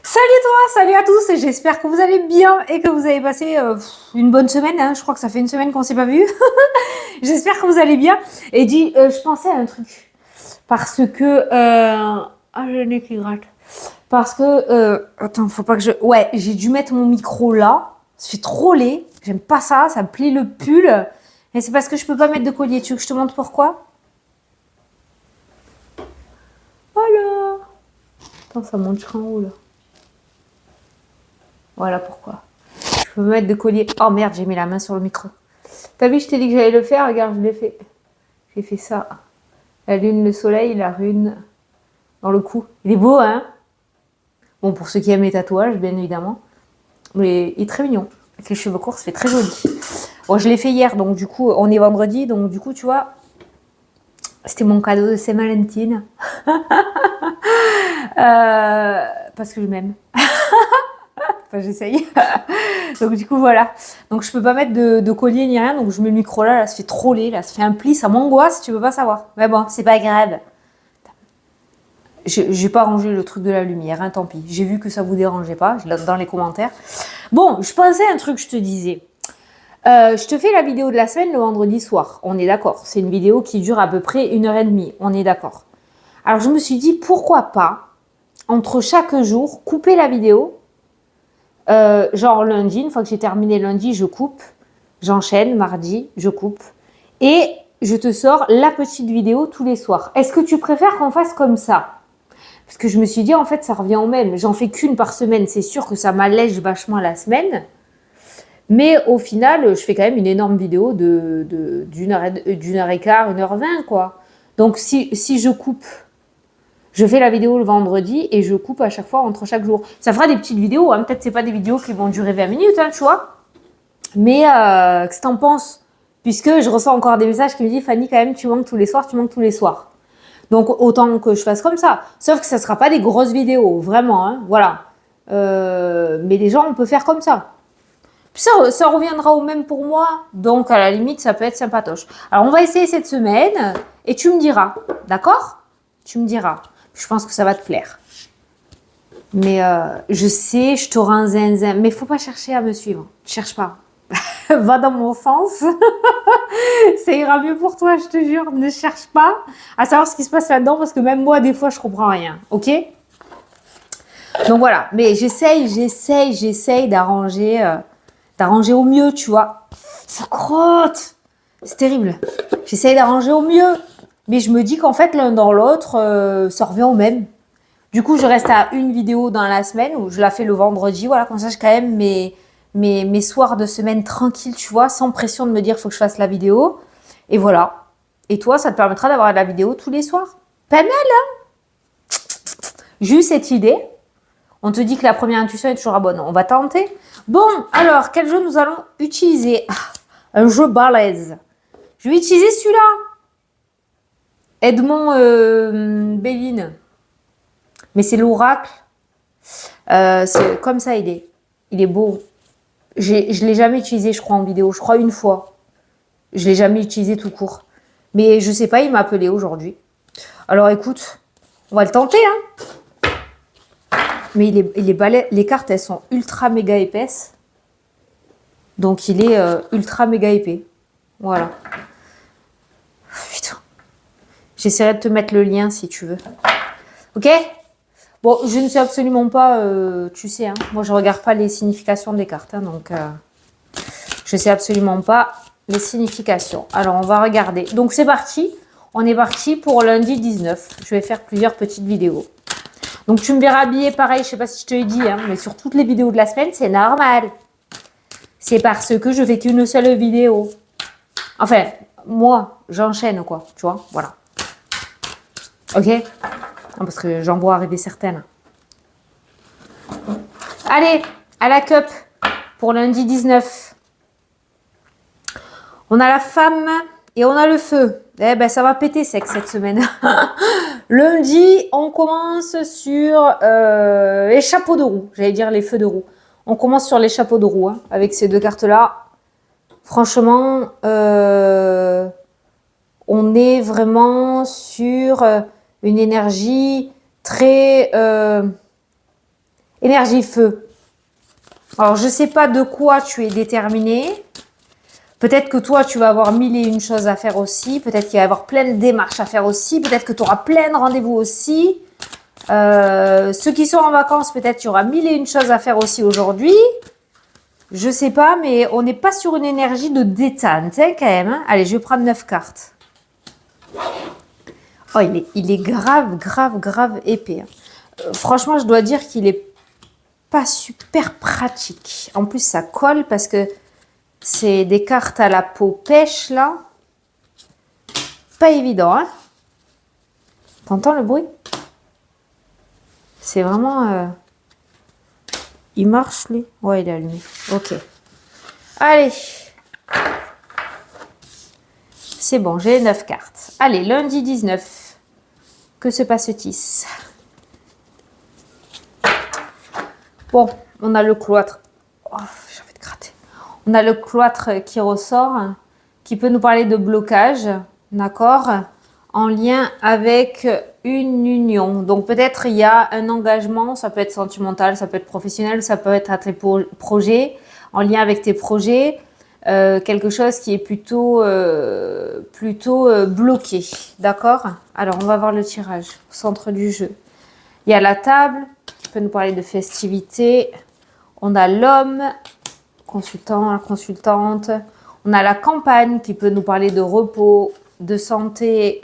Salut toi, salut à tous, j'espère que vous allez bien et que vous avez passé une bonne semaine, hein. Je crois que ça fait une semaine qu'on s'est pas vu. J'espère que vous allez bien. Et je pensais à un truc, parce que... Ah, j'ai le nez qui gratte. Parce que... attends, faut pas que je... Ouais, j'ai dû mettre mon micro là, ça fait trop laid, j'aime pas ça, ça me plie le pull. Et c'est parce que je peux pas mettre de collier, tu veux que je te montre pourquoi? Voilà. Attends, ça monte jusqu'en haut là. Voilà pourquoi. Je peux me mettre de collier. Oh merde, j'ai mis la main sur le micro. T'as vu, je t'ai dit que j'allais le faire, regarde, je l'ai fait. J'ai fait ça. La lune, le soleil, la rune dans le cou. Il est beau, hein? Bon, pour ceux qui aiment les tatouages, bien évidemment. Mais il est très mignon. Avec les cheveux courts, ça fait très joli. Bon, je l'ai fait hier, donc du coup, on est vendredi, donc du coup, tu vois, c'était mon cadeau de Saint-Valentin. Parce que je m'aime. Enfin, j'essaye. Donc du coup, voilà. Donc je peux pas mettre de collier ni rien, donc je mets le micro là, ça fait trop laid, là, ça fait un pli, ça m'angoisse, tu peux pas savoir. Mais bon, c'est pas grave. J'ai pas rangé le truc de la lumière, hein, tant pis. J'ai vu que ça vous dérangeait pas, je l'ai dans les commentaires. Bon, je pensais à un truc, je te disais. Je te fais la vidéo de la semaine le vendredi soir, on est d'accord. C'est une vidéo qui dure à peu près 1h30, on est d'accord. Alors je me suis dit, pourquoi pas, entre chaque jour, couper la vidéo. Genre lundi, une fois que j'ai terminé lundi, je coupe. J'enchaîne, mardi, je coupe. Et je te sors la petite vidéo tous les soirs. Est-ce que tu préfères qu'on fasse comme ça? Parce que je me suis dit, en fait, ça revient au même. J'en fais qu'une par semaine. C'est sûr que ça m'allège vachement la semaine. Mais au final, je fais quand même une énorme vidéo d'une heure et quart, 1h20, quoi. Donc, si je coupe, je fais la vidéo le vendredi et je coupe à chaque fois entre chaque jour. Ça fera des petites vidéos, hein. Peut-être c'est pas des vidéos qui vont durer 20 minutes, hein, tu vois. Mais qu'est-ce que t'en penses? Puisque je reçois encore des messages qui me disent, Fanny, quand même, tu manques tous les soirs, tu manques tous les soirs. Donc autant que je fasse comme ça. Sauf que ça sera pas des grosses vidéos, vraiment, hein, voilà. Mais les gens, on peut faire comme ça. Puis ça reviendra au même pour moi. Donc à la limite, ça peut être sympatoche. Alors on va essayer cette semaine et tu me diras, d'accord? Tu me diras. Je pense que ça va te plaire. Mais je sais, je t'aurai un zinzin. Mais faut pas chercher à me suivre. Cherche pas. Va dans mon sens. Ça ira mieux pour toi, je te jure. Ne cherche pas à savoir ce qui se passe là-dedans parce que même moi, des fois, je comprends rien. Ok? Donc voilà. Mais j'essaye d'arranger au mieux, tu vois. Ça crotte. C'est terrible. J'essaye d'arranger au mieux. Mais je me dis qu'en fait, l'un dans l'autre, ça revient au même. Du coup, je reste à une vidéo dans la semaine où je la fais le vendredi. Voilà, comme ça, j'ai quand même mes soirs de semaine tranquilles, tu vois, sans pression de me dire, faut que je fasse la vidéo. Et voilà. Et toi, ça te permettra d'avoir la vidéo tous les soirs. Pas mal, hein? J'ai eu cette idée. On te dit que la première intuition est toujours la bonne. On va tenter. Bon, alors, quel jeu nous allons utiliser? Un jeu balèze. Je vais utiliser celui-là. Edmond Béline. Mais c'est l'oracle. C'est comme ça, il est beau. Je ne l'ai jamais utilisé, je crois, en vidéo. Je crois une fois. Je ne l'ai jamais utilisé tout court. Mais je sais pas, il m'a appelé aujourd'hui. Alors écoute, on va le tenter, hein. Mais les cartes, elles sont ultra méga épaisses. Donc il est ultra méga épais. Voilà. Putain. J'essaierai de te mettre le lien si tu veux. Ok? Bon, je ne sais absolument pas, tu sais, hein, moi je regarde pas les significations des cartes, hein, donc je sais absolument pas les significations. Alors on va regarder. Donc c'est parti, on est parti pour lundi 19. Je vais faire plusieurs petites vidéos. Donc tu me verras habillée pareil, je sais pas si je te l'ai dit, hein, mais sur toutes les vidéos de la semaine, c'est normal. C'est parce que je fais qu'une seule vidéo. Enfin, moi, j'enchaîne quoi, tu vois, voilà. Ok? Parce que j'en vois arriver certaines. Allez, à la cup pour lundi 19. On a la femme et on a le feu. Eh ben, ça va péter sec cette semaine. Lundi, on commence sur les chapeaux de roue. J'allais dire les feux de roue. On commence sur les chapeaux de roue, hein, avec ces deux cartes-là. Franchement, on est vraiment sur une énergie très Énergie feu. Alors, je ne sais pas de quoi tu es déterminé. Peut-être que toi, tu vas avoir mille et une choses à faire aussi. Peut-être qu'il va y avoir plein de démarches à faire aussi. Peut-être que tu auras plein de rendez-vous aussi. Ceux qui sont en vacances, peut-être qu'il y aura mille et une choses à faire aussi aujourd'hui. Je sais pas, mais on n'est pas sur une énergie de détente, hein, quand même. Hein. Allez, je vais prendre 9 cartes. Oh, il est grave épais. Hein. Franchement, je dois dire qu'il est pas super pratique. En plus, ça colle parce que c'est des cartes à la peau pêche, là. Pas évident, hein. T'entends le bruit? C'est vraiment... Il marche, lui? Ouais, il est allumé. Ok. Allez. C'est bon, j'ai 9 cartes. Allez, lundi 19. Que se passe-t-il? Bon, on a le cloître. Oh, j'ai envie de gratter. On a le cloître qui ressort, qui peut nous parler de blocage, d'accord, en lien avec une union. Donc peut-être il y a un engagement, ça peut être sentimental, ça peut être professionnel, ça peut être à tes projets, en lien avec tes projets, quelque chose qui est plutôt bloqué, d'accord. Alors on va voir le tirage au centre du jeu. Il y a la table qui peut nous parler de festivités. On a l'homme, consultant, la consultante. On a la campagne qui peut nous parler de repos, de santé.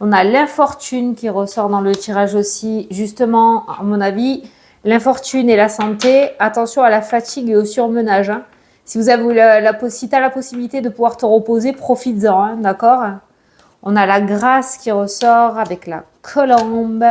On a l'infortune qui ressort dans le tirage aussi. Justement, à mon avis, l'infortune et la santé. Attention à la fatigue et au surmenage. Hein. Si vous avez la possibilité de pouvoir te reposer, profites-en, hein, d'accord? On a la grâce qui ressort avec la colombe.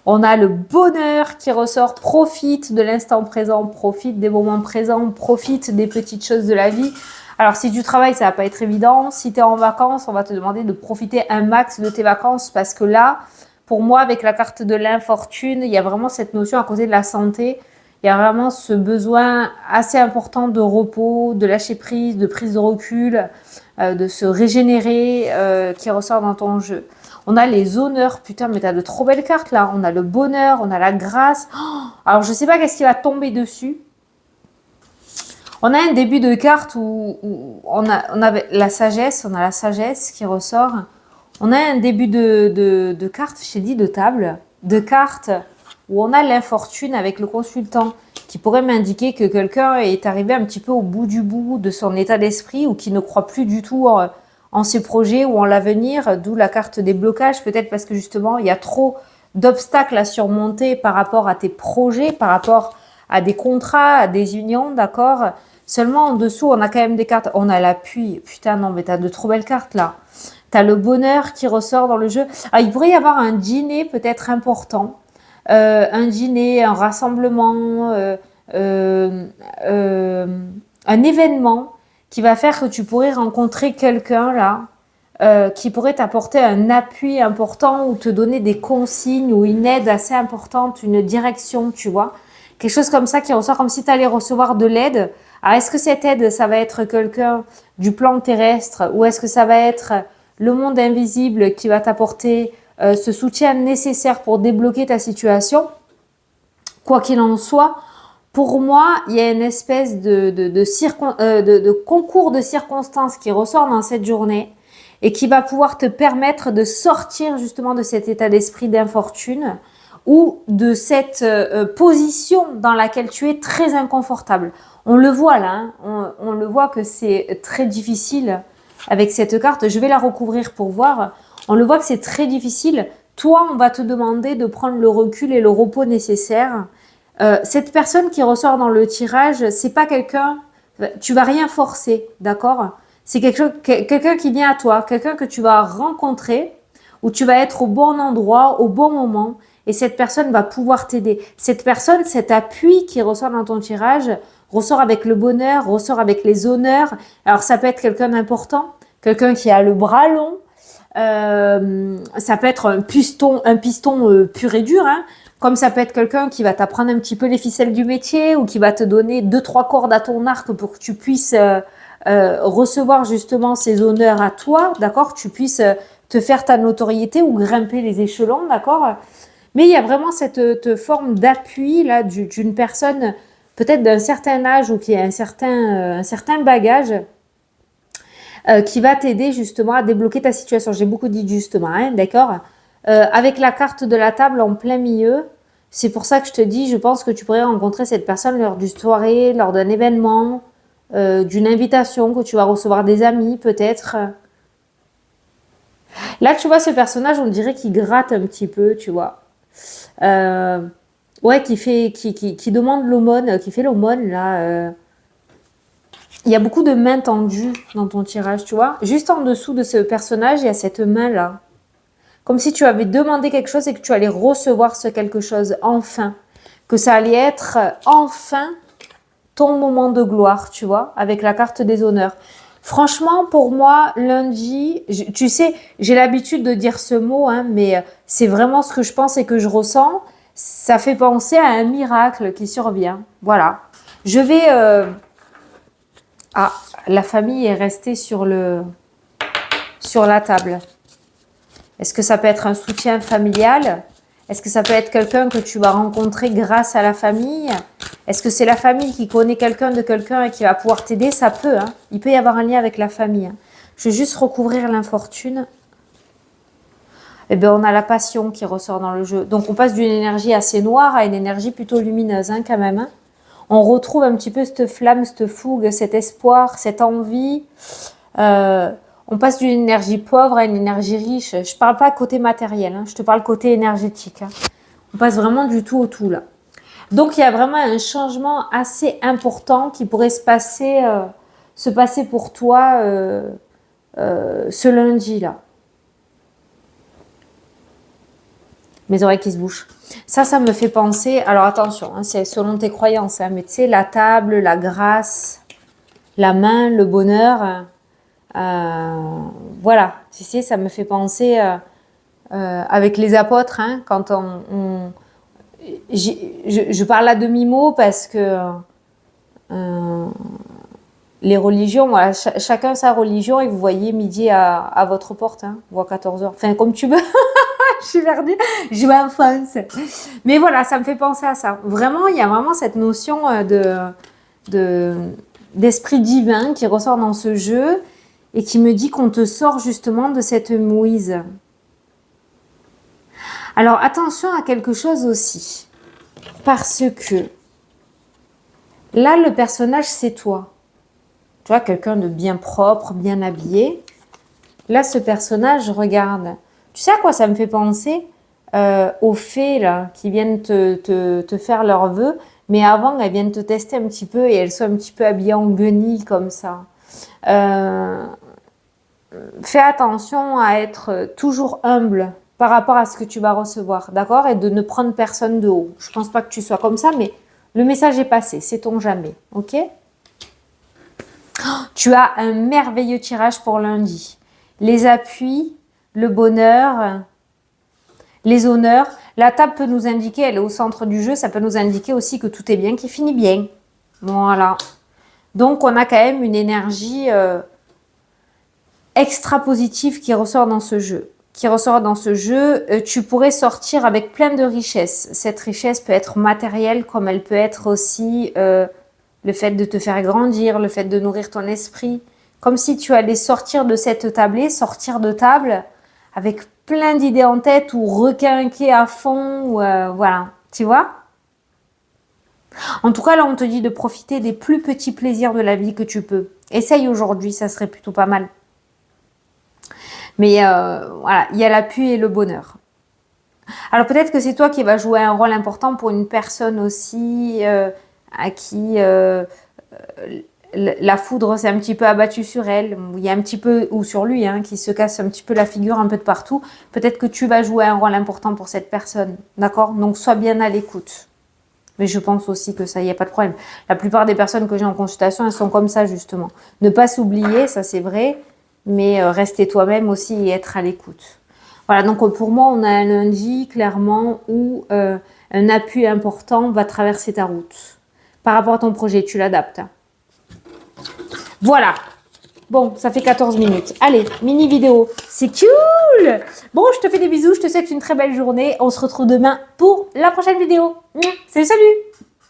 On a le bonheur qui ressort, profite de l'instant présent, profite des moments présents, profite des petites choses de la vie. Alors, si tu travailles, ça va pas être évident. Si tu es en vacances, on va te demander de profiter un max de tes vacances parce que là, pour moi, avec la carte de l'infortune, il y a vraiment cette notion à côté de la santé. Il y a vraiment ce besoin assez important de repos, de lâcher prise, de prise de recul, de se régénérer qui ressort dans ton jeu. On a les honneurs. Putain, mais t'as de trop belles cartes là. On a le bonheur, on a la grâce. Oh, alors, je sais pas qu'est-ce qui va tomber dessus. On a un début de carte où on a la sagesse. On a la sagesse qui ressort. On a un début de carte, je t'ai dit, de table. De carte où on a l'infortune avec le consultant qui pourrait m'indiquer que quelqu'un est arrivé un petit peu au bout du bout de son état d'esprit ou qui ne croit plus du tout en ses projets ou en l'avenir, d'où la carte des blocages, peut-être parce que justement, il y a trop d'obstacles à surmonter par rapport à tes projets, par rapport à des contrats, à des unions, d'accord? Seulement en dessous, on a quand même des cartes. On a l'appui. Putain, non, mais t'as de trop belles cartes là. T'as le bonheur qui ressort dans le jeu. Alors, il pourrait y avoir un dîner peut-être important. Un dîner, un rassemblement, un événement qui va faire que tu pourrais rencontrer quelqu'un là, qui pourrait t'apporter un appui important ou te donner des consignes ou une aide assez importante, une direction, tu vois. Quelque chose comme ça qui ressort comme si tu allais recevoir de l'aide. Alors, est-ce que cette aide, ça va être quelqu'un du plan terrestre ou est-ce que ça va être le monde invisible qui va t'apporter ce soutien nécessaire pour débloquer ta situation? Quoi qu'il en soit, pour moi, il y a une espèce de concours de circonstances qui ressort dans cette journée et qui va pouvoir te permettre de sortir justement de cet état d'esprit d'infortune ou de cette position dans laquelle tu es très inconfortable. On le voit là, hein, on le voit que c'est très difficile avec cette carte. Je vais la recouvrir pour voir. On le voit que c'est très difficile. Toi, on va te demander de prendre le recul et le repos nécessaire. Cette personne qui ressort dans le tirage, c'est pas quelqu'un, tu vas rien forcer, d'accord? C'est quelqu'un qui vient à toi, quelqu'un que tu vas rencontrer, où tu vas être au bon endroit, au bon moment, et cette personne va pouvoir t'aider. Cette personne, cet appui qui ressort dans ton tirage, ressort avec le bonheur, ressort avec les honneurs. Alors ça peut être quelqu'un d'important, quelqu'un qui a le bras long, ça peut être un piston pur et dur, hein. Comme ça peut être quelqu'un qui va t'apprendre un petit peu les ficelles du métier ou qui va te donner 2-3 cordes à ton arc pour que tu puisses recevoir justement ces honneurs à toi, d'accord? Tu puisses te faire ta notoriété ou grimper les échelons, d'accord? Mais il y a vraiment cette forme d'appui là d'une personne peut-être d'un certain âge ou qui a un certain bagage qui va t'aider justement à débloquer ta situation. J'ai beaucoup dit justement, hein, d'accord. Avec la carte de la table en plein milieu, c'est pour ça que je te dis, je pense que tu pourrais rencontrer cette personne lors d'une soirée, lors d'un événement, d'une invitation, que tu vas recevoir des amis peut-être. Là, tu vois, ce personnage, on dirait qu'il gratte un petit peu, tu vois. Ouais, qui demande l'aumône, qui fait l'aumône, là. Il y a beaucoup de mains tendues dans ton tirage, tu vois. Juste en dessous de ce personnage, il y a cette main-là. Comme si tu avais demandé quelque chose et que tu allais recevoir ce quelque chose, enfin. Que ça allait être enfin ton moment de gloire, tu vois, avec la carte des honneurs. Franchement, pour moi, lundi, tu sais, j'ai l'habitude de dire ce mot, hein, mais c'est vraiment ce que je pense et que je ressens. Ça fait penser à un miracle qui survient. Voilà. Je vais... Ah, la famille est restée sur la table. Est-ce que ça peut être un soutien familial? Est-ce que ça peut être quelqu'un que tu vas rencontrer grâce à la famille? Est-ce que c'est la famille qui connaît quelqu'un de quelqu'un et qui va pouvoir t'aider? Ça peut, hein. Il peut y avoir un lien avec la famille. Hein. Je vais juste recouvrir l'infortune. Eh bien, on a la passion qui ressort dans le jeu. Donc, on passe d'une énergie assez noire à une énergie plutôt lumineuse, hein, quand même. Hein. On retrouve un petit peu cette flamme, cette fougue, cet espoir, cette envie. On passe d'une énergie pauvre à une énergie riche. Je ne parle pas côté matériel, hein, je te parle côté énergétique. Hein. On passe vraiment du tout au tout là. Donc, il y a vraiment un changement assez important qui pourrait se passer pour toi ce lundi-là. Mes oreilles qui se bouchent. Ça me fait penser... Alors, attention, hein, c'est selon tes croyances. Hein, mais tu sais, la table, la grâce, la main, le bonheur... voilà, tu sais, ça me fait penser avec les apôtres, hein, quand je parle à demi-mot parce que les religions, voilà, chacun sa religion et vous voyez midi à votre porte, hein, ou à 14h, enfin comme tu veux, je suis perdue, je m'enfonce. Mais voilà, ça me fait penser à ça. Vraiment, il y a vraiment cette notion d'esprit divin qui ressort dans ce jeu et qui me dit qu'on te sort justement de cette mouise. Alors attention à quelque chose aussi, parce que là le personnage c'est toi. Tu vois, quelqu'un de bien propre, bien habillé. Là ce personnage, regarde. Tu sais à quoi ça me fait penser? Aux fées là, qui viennent te faire leurs vœux, mais avant elles viennent te tester un petit peu et elles sont un petit peu habillées en guenilles comme ça. Fais attention à être toujours humble par rapport à ce que tu vas recevoir, d'accord? Et de ne prendre personne de haut. Je ne pense pas que tu sois comme ça, mais le message est passé, sait-on jamais, ok? Tu as un merveilleux tirage pour lundi. Les appuis, le bonheur, les honneurs. La table peut nous indiquer, elle est au centre du jeu, ça peut nous indiquer aussi que tout est bien, qui finit bien. Voilà. Donc, on a quand même une énergie... extra positif qui ressort dans ce jeu. Tu pourrais sortir avec plein de richesses. Cette richesse peut être matérielle comme elle peut être aussi le fait de te faire grandir, le fait de nourrir ton esprit. Comme si tu allais sortir de cette tablée, sortir de table avec plein d'idées en tête ou requinquer à fond. Ou, voilà, tu vois? En tout cas, là, on te dit de profiter des plus petits plaisirs de la vie que tu peux. Essaye aujourd'hui, ça serait plutôt pas mal. Mais voilà, il y a l'appui et le bonheur. Alors peut-être que c'est toi qui vas jouer un rôle important pour une personne aussi à qui la foudre s'est un petit peu abattue sur elle. Il y a un petit peu, ou sur lui, hein, qui se casse un petit peu la figure un peu de partout. Peut-être que tu vas jouer un rôle important pour cette personne. D'accord? Donc sois bien à l'écoute. Mais je pense aussi que ça, il n'y a pas de problème. La plupart des personnes que j'ai en consultation, elles sont comme ça justement. Ne pas s'oublier, ça c'est vrai. Mais rester toi-même aussi et être à l'écoute. Voilà, donc pour moi, on a un lundi, clairement, où un appui important va traverser ta route. Par rapport à ton projet, tu l'adaptes. Voilà. Bon, ça fait 14 minutes. Allez, mini vidéo. C'est cool. Bon, je te fais des bisous. Je te souhaite une très belle journée. On se retrouve demain pour la prochaine vidéo. Salut, salut.